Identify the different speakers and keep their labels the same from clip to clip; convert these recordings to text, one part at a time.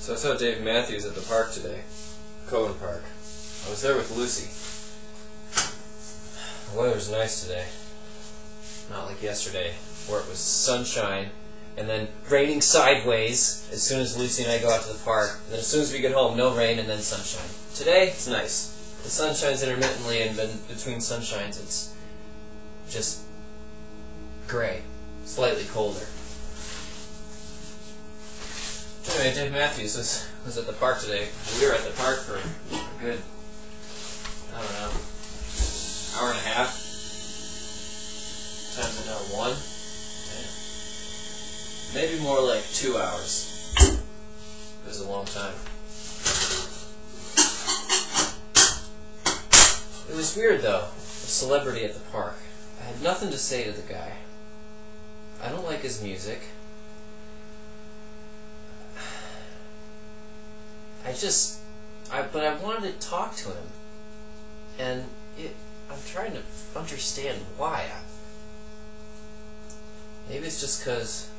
Speaker 1: So I saw Dave Matthews at the park today, Cowen Park. I was there with Lucy. The weather's nice today. Not like yesterday, where it was sunshine, and then raining sideways as soon as Lucy and I go out to the park. And then as soon as we get home, no rain and then sunshine. Today, it's nice. The sun shines intermittently, and between sunshines, it's just gray, slightly colder. Anyway, Dave Matthews was at the park today. We were at the park for a good, I don't know, hour and a half. Times another 1. Maybe more like 2 hours. It was a long time. It was weird though, a celebrity at the park. I had nothing to say to the guy. I don't like his music. But I wanted to talk to him. And I'm trying to understand why. Maybe it's just because...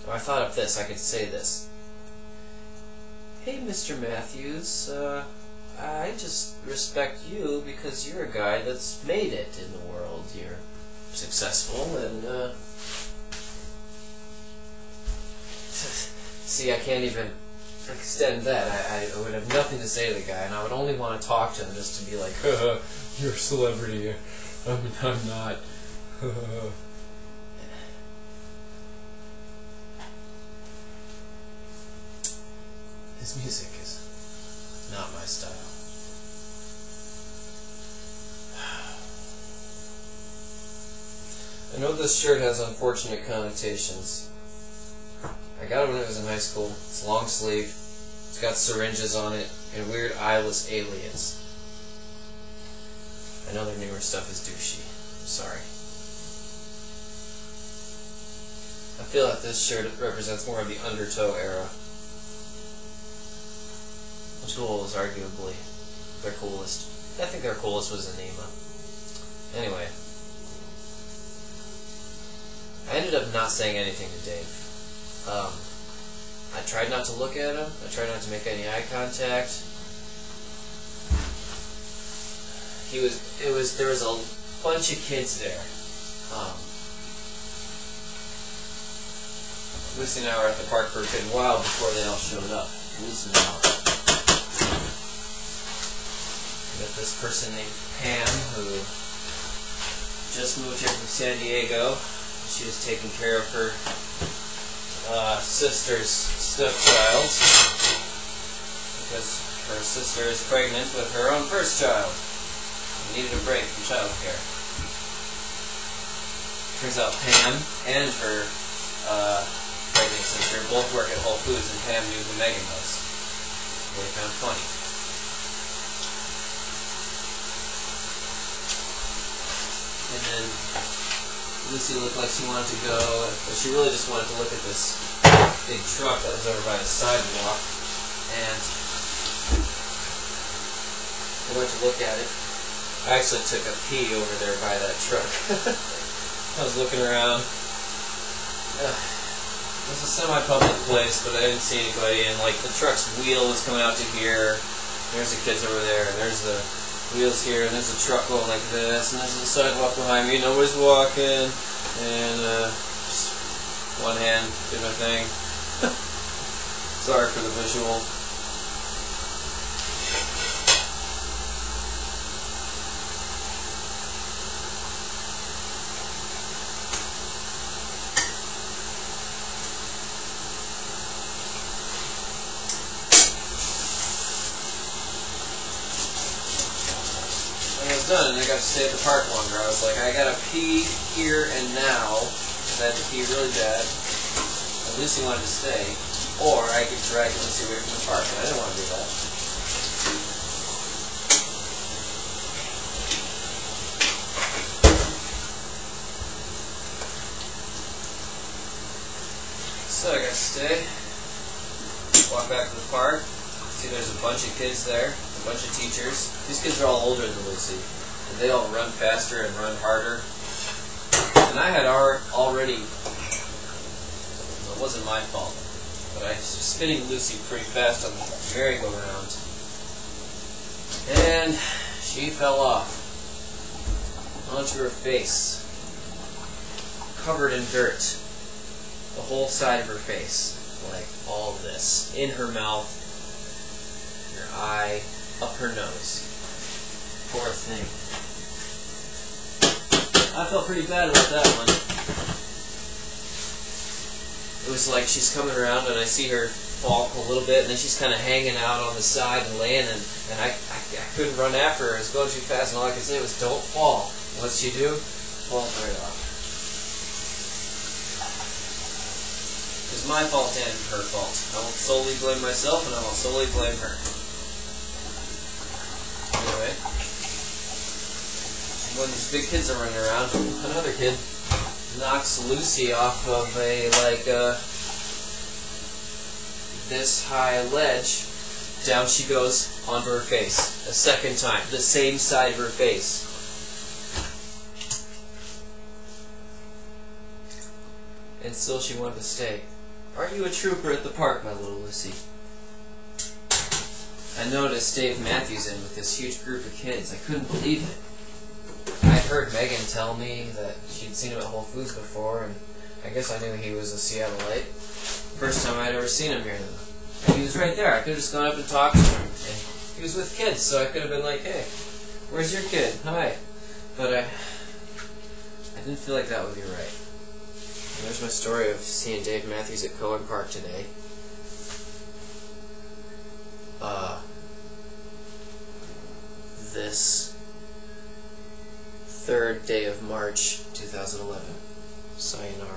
Speaker 1: I thought of this, I could say this. Hey, Mr. Matthews, I just respect you because you're a guy that's made it in the world. You're successful and, see, I can't even extend that. I would have nothing to say to the guy, and I would only want to talk to him just to be like, you're a celebrity. I'm not. His music is not my style. I know this shirt has unfortunate connotations. I got it when I was in high school. It's long sleeve. It's got syringes on it and weird eyeless aliens. I know their newer stuff is douchey. I'm sorry. I feel that this shirt represents more of the Undertow era. Tool is arguably their coolest. I think their coolest was Anima. Anyway. I ended up not saying anything to Dave. I tried not to look at him. I tried not to make any eye contact. There was a bunch of kids there. Lucy and I were at the park for a good while before they all showed up. Listen now. Got this person named Pam who just moved here from San Diego. She was taking care of her sister's stepchild because her sister is pregnant with her own first child and needed a break from childcare. Turns out Pam and her pregnant sister both work at Whole Foods, and Pam knew who Megan was. They found funny. And then Lucy looked like she wanted to go, but she really just wanted to look at this big truck that was over by the sidewalk. And I went to look at it. I actually took a pee over there by that truck. I was looking around. It was a semi-public place, but I didn't see anybody. And like the truck's wheel was coming out to here. There's the kids over there, and there's the wheels here, and there's a truck going like this, and there's the sidewalk behind me, nobody's walking, and just one hand did my thing. Sorry for the visual. Done, and I got to stay at the park longer. I was like, I gotta pee here and now, because I had to pee really bad. And Lucy wanted to stay, or I could drag Lucy away from the park, and I didn't want to do that. So I got to stay, walk back to the park, see there's a bunch of kids there, a bunch of teachers. These kids are all older than Lucy. And they all run faster and run harder. And I had already it wasn't my fault. But I was spinning Lucy pretty fast on the merry-go-round. And she fell off onto her face, covered in dirt. The whole side of her face, like all this, in her mouth, her eye, up her nose. Poor thing. I felt pretty bad about that one. It was like she's coming around and I see her fall a little bit and then she's kind of hanging out on the side and laying and I couldn't run after her. I was going too fast and all I could say was, don't fall. What'd she do? Falls right off. It was my fault and her fault. I won't solely blame myself and I won't solely blame her. Anyway, when these big kids are running around, another kid knocks Lucy off of a, this high ledge. Down she goes onto her face. A second time. The same side of her face. And still she wanted to stay. Aren't you a trooper at the park, my little Lucy? I noticed Dave Matthews in with this huge group of kids. I couldn't believe it. I heard Megan tell me that she'd seen him at Whole Foods before, and I guess I knew he was a Seattleite. First time I'd ever seen him here, though. And he was right there. I could have just gone up and talked to him. And he was with kids, so I could have been like, hey, where's your kid? Hi. But I didn't feel like that would be right. And there's my story of seeing Dave Matthews at Cowen Park today. This 3rd day of March, 2011. Sayonara.